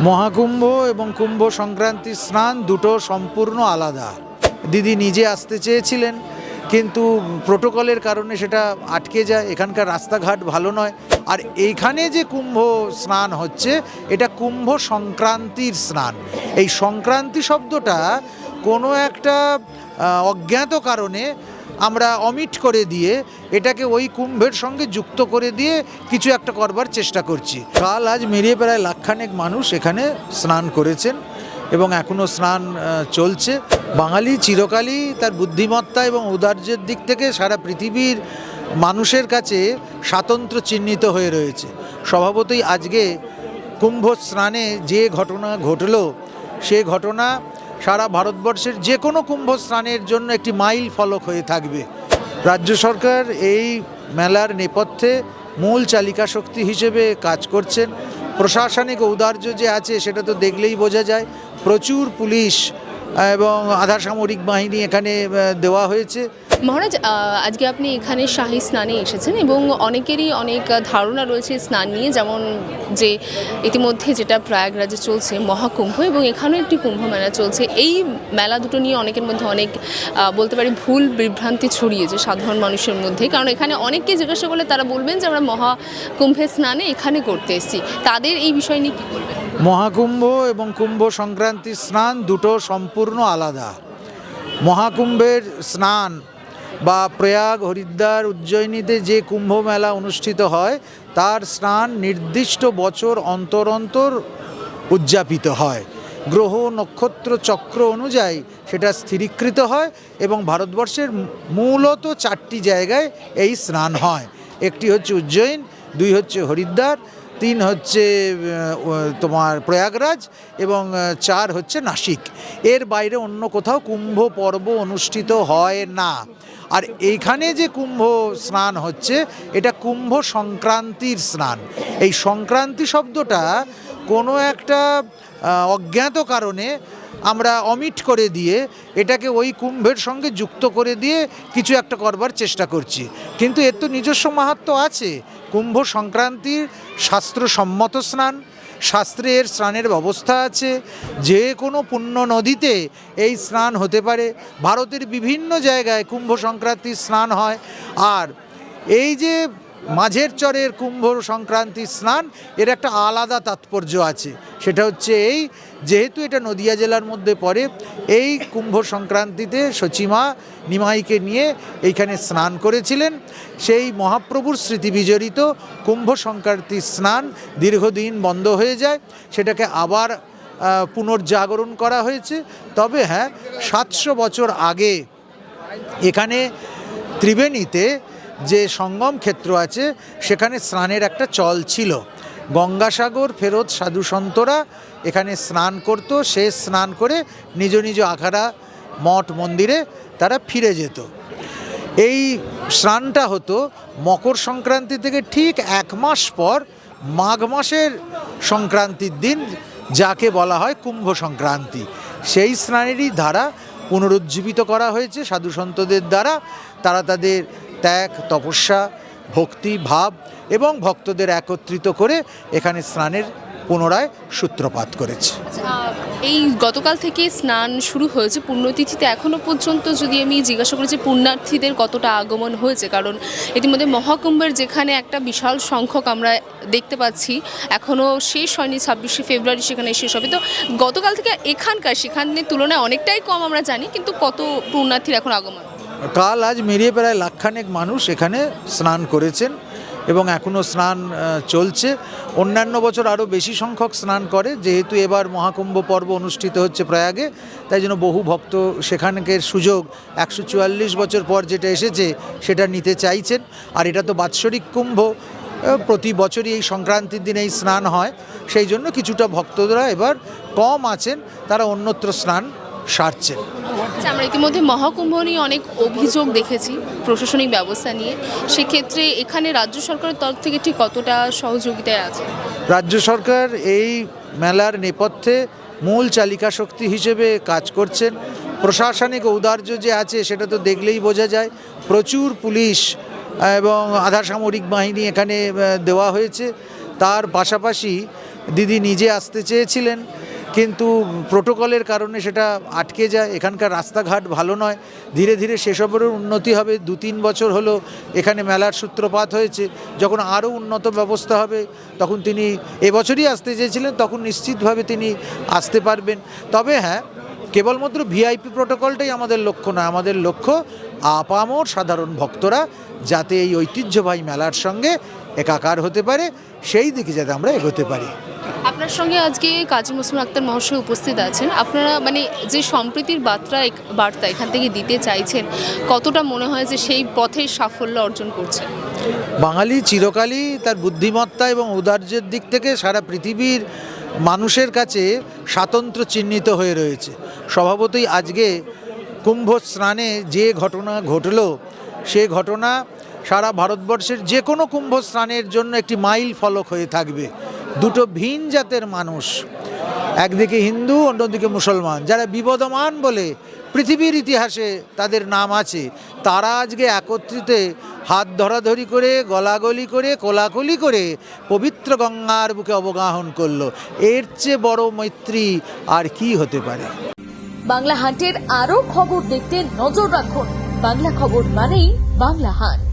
মহাকুম্ভ এবং কুম্ভ সংক্রান্তি স্নান দুটো সম্পূর্ণ আলাদা। দিদি নিজে আসতে চেয়েছিলেন, কিন্তু প্রোটোকলের কারণে সেটা আটকে যায়। এখানকার রাস্তাঘাট ভালো নয়। আর এইখানে যে কুম্ভ স্নান হচ্ছে, এটা কুম্ভ সংক্রান্তির স্নান। এই সংক্রান্তি শব্দটা কোনো একটা অজ্ঞাত কারণে আমরা অমিট করে দিয়ে এটাকে ওই কুম্ভের সঙ্গে যুক্ত করে দিয়ে কিছু একটা করবার চেষ্টা করছি। কাল আজ মিলিয়ে প্রায় লাখখানেক মানুষ এখানে স্নান করেছেন এবং এখনও স্নান চলছে। বাঙালি চিরকালই তার বুদ্ধিমত্তা এবং ঔদার্যের দিক থেকে সারা পৃথিবীর মানুষের কাছে স্বাতন্ত্র্য চিহ্নিত হয়ে রয়েছে। স্বভাবতই আজকে কুম্ভ স্নানে যে ঘটনা ঘটল, সে ঘটনা সারা ভারতবর্ষের যে কোনো কুম্ভ স্নানের জন্য একটি মাইল ফলক হয়ে থাকবে। রাজ্য সরকার এই মেলার নেপথ্যে মূল চালিকা শক্তি হিসেবে কাজ করছেন। প্রশাসনিক ঔদার্য যে আছে সেটা তো দেখলেই বোঝা যায়। প্রচুর পুলিশ এবং আধা সামরিক বাহিনী এখানে দেওয়া হয়েছে। মহারাজ, আজকে আপনি এখানে শাহী স্নানে এসেছেন এবং অনেকেরই অনেক ধারণা রয়েছে স্নান নিয়ে, যেমন যে ইতিমধ্যে যেটা প্রয়াগরাজে চলছে মহাকুম্ভ এবং এখানেও একটি কুম্ভ মেলা চলছে। এই মেলা দুটো নিয়ে অনেকের মধ্যে অনেক বলতে পারি ভুল বিভ্রান্তি ছড়িয়েছে সাধারণ মানুষের মধ্যে। কারণ এখানে অনেককে জিজ্ঞাসা করলে তারা বলবেন যে আমরা মহাকুম্ভের স্নানে এখানে করতে এসেছি। তাদের এই বিষয় নিয়ে কী বলবেন? মহাকুম্ভ এবং কুম্ভ সংক্রান্তি স্নান দুটো সম্পূর্ণ আলাদা। মহাকুম্ভের স্নান বা প্রয়াগ, হরিদ্বার, উজ্জয়িনীতে যে কুম্ভ মেলা অনুষ্ঠিত হয়, তার স্নান নির্দিষ্ট বছর অন্তর অন্তর উদযাপিত হয়। গ্রহ, নক্ষত্র, চক্র অনুযায়ী সেটা স্থিরীকৃত হয় এবং ভারতবর্ষের মূলত 4টি জায়গায় এই স্নান হয়। একটি হচ্ছে উজ্জয়িন, 2 হচ্ছে হরিদ্বার, 3 হচ্ছে তোমার প্রয়াগরাজ এবং 4 হচ্ছে নাসিক। এর বাইরে অন্য কোথাও কুম্ভ পর্ব অনুষ্ঠিত হয় না। আর এইখানে যে কুম্ভ স্নান হচ্ছে, এটা কুম্ভ সংক্রান্তির স্নান। এই সংক্রান্তি শব্দটা কোনো একটা অজ্ঞাত কারণে আমরা অমিট করে দিয়ে এটাকে ওই কুম্ভের সঙ্গে যুক্ত করে দিয়ে কিছু একটা করবার চেষ্টা করছি। কিন্তু এর তো নিজস্ব মাহাত্ম্য আছে। কুম্ভ সংক্রান্তির শাস্ত্রসম্মত স্নান, শাস্ত্রের স্নানের ব্যবস্থা আছে। যে কোনো পুণ্য নদীতে এই স্নান হতে পারে। ভারতের বিভিন্ন জায়গায় কুম্ভ সংক্রান্তির স্নান হয়। আর এই যে মাঝের চরের কুম্ভ সংক্রান্তি স্নান, এর একটা আলাদা তাৎপর্য আছে। সেটা হচ্ছে এই, যেহেতু এটা নদিয়া জেলার মধ্যে পড়ে, এই কুম্ভ সংক্রান্তিতে সচিমা নিমাইকে নিয়ে এইখানে স্নান করেছিলেন। সেই মহাপ্রভুর স্মৃতি বিজড়িত কুম্ভ সংক্রান্তি স্নান দীর্ঘদিন বন্ধ হয়ে যায়, সেটাকে আবার পুনর্জাগরণ করা হয়েছে। তবে হ্যাঁ, 700 বছর আগে এখানে ত্রিবেণীতে যে সঙ্গম ক্ষেত্র আছে, সেখানে স্নানের একটা চল ছিল। গঙ্গাসাগর ফেরত সাধু সন্তরা এখানে স্নান করত। সে স্নান করে নিজ নিজ আখাড়া, মঠ, মন্দিরে তারা ফিরে যেত। এই স্নানটা হতো মকর সংক্রান্তি থেকে ঠিক 1 মাস পর, মাঘ মাসের সংক্রান্তির দিন, যাকে বলা হয় কুম্ভ সংক্রান্তি। সেই স্নানেরই ধারা পুনরুজ্জীবিত করা হয়েছে সাধু সন্তদের দ্বারা। তারা তাদের ত্যাগ, তপস্যা, ভক্তি ভাব এবং ভক্তদের একত্রিত করে এখানে স্নানের পুনরায় সূত্রপাত করেছে। এই গতকাল থেকে স্নান শুরু হয়েছে পুণ্যতিথিতে। এখনও পর্যন্ত যদি আমি জিজ্ঞাসা করি যে পুণ্যার্থীদের কতটা আগমন হয়েছে, কারণ ইতিমধ্যে মহাকুম্ভের যেখানে একটা বিশাল সংখ্যক আমরা দেখতে পাচ্ছি, এখনও শেষ হয়নি, 26শে ফেব্রুয়ারি সেখানে শেষ হবে। তো গতকাল থেকে সেখানের তুলনায় অনেকটাই কম আমরা জানি, কিন্তু কত পুণ্যার্থীর এখন আগমন? কাল আজ মিলিয়ে প্রায় লাখখানেক মানুষ এখানে স্নান করেছেন এবং এখনও স্নান চলছে। অন্যান্য বছর আরও বেশি সংখ্যক স্নান করে, যেহেতু এবার মহাকুম্ভ পর্ব অনুষ্ঠিত হচ্ছে প্রয়াগে, তাই জন্য বহু ভক্ত সেখানকার সুযোগ 144 বছর পর যেটা এসেছে সেটা নিতে চাইছেন। আর এটা তো বাৎসরিক কুম্ভ, প্রতি বছরই এই সংক্রান্তির দিনে এই স্নান হয়। সেই জন্য কিছুটা ভক্তরা এবার কম আছেন, তারা অন্যত্র স্নান সারছেন। আমরা ইতিমধ্যে মহাকুম্ভ নিয়ে অনেক অভিযোগ দেখেছি প্রশাসনিক ব্যবস্থা নিয়ে। সেক্ষেত্রে এখানে রাজ্য সরকারের তরফ থেকে ঠিক কতটা সহযোগিতায় আছে? রাজ্য সরকার এই মেলার নেপথ্যে মূল চালিকা শক্তি হিসেবে কাজ করছেন। প্রশাসনিক ঔদার্য যে আছে সেটা তো দেখলেই বোঝা যায়। প্রচুর পুলিশ এবং আধা সামরিক বাহিনী এখানে দেওয়া হয়েছে। তার পাশাপাশি দিদি নিজে আসতে চেয়েছিলেন, কিন্তু প্রোটোকলের কারণে সেটা আটকে যায়। এখানকার রাস্তাঘাট ভালো নয়, ধীরে ধীরে সেসবেরও উন্নতি হবে। 2-3 বছর হলো এখানে মেলার সূত্রপাত হয়েছে, যখন আরও উন্নত ব্যবস্থা হবে তখন তিনি এবছরই আসতে চেয়েছিলেন, তখন নিশ্চিতভাবে তিনি আসতে পারবেন। তবে হ্যাঁ, কেবলমাত্র ভিআইপি প্রোটোকলটাই আমাদের লক্ষ্য নয়, আমাদের লক্ষ্য আপামর সাধারণ ভক্তরা যাতে এই ঐতিহ্যবাহী মেলার সঙ্গে একাকার হতে পারে, সেই দিকে যাতে আমরা এগোতে পারি। আপনার সঙ্গে আজকে কাজী মসলিম আক্তার মহাশয় উপস্থিত আছেন। আপনারা মানে যে সম্প্রীতির বার্তা এখান থেকে দিতে চাইছেন, কতটা মনে হয় যে সেই পথে সাফল্য অর্জন করছে? বাঙালি চিরকালই তার বুদ্ধিমত্তা এবং ঔদার্যের দিক থেকে সারা পৃথিবীর মানুষের কাছে স্বাতন্ত্র্য চিহ্নিত হয়ে রয়েছে। স্বভাবতই আজকে কুম্ভ স্নানে যে ঘটনা ঘটল, সে ঘটনা সারা ভারতবর্ষের যে কোনো কুম্ভ স্নানের জন্য একটি মাইল ফলক হয়ে থাকবে। দুটো ভিন জাতের মানুষ, একদিকে হিন্দু, অন্যদিকে মুসলমান, যারা বিবদমান বলে পৃথিবীর ইতিহাসে তাদের নাম আছে, তারা আজকে একত্রিত হাত ধরাধরি করে, গলাগলি করে, কোলাকুলি করে পবিত্র গঙ্গার বুকে অবগাহন করলো। এর চেয়ে বড় মৈত্রী আর কি হতে পারে? বাংলা হান্টের আরও খবর দেখতে নজর রাখুন। বাংলা খবর মানেই বাংলা হান্ট।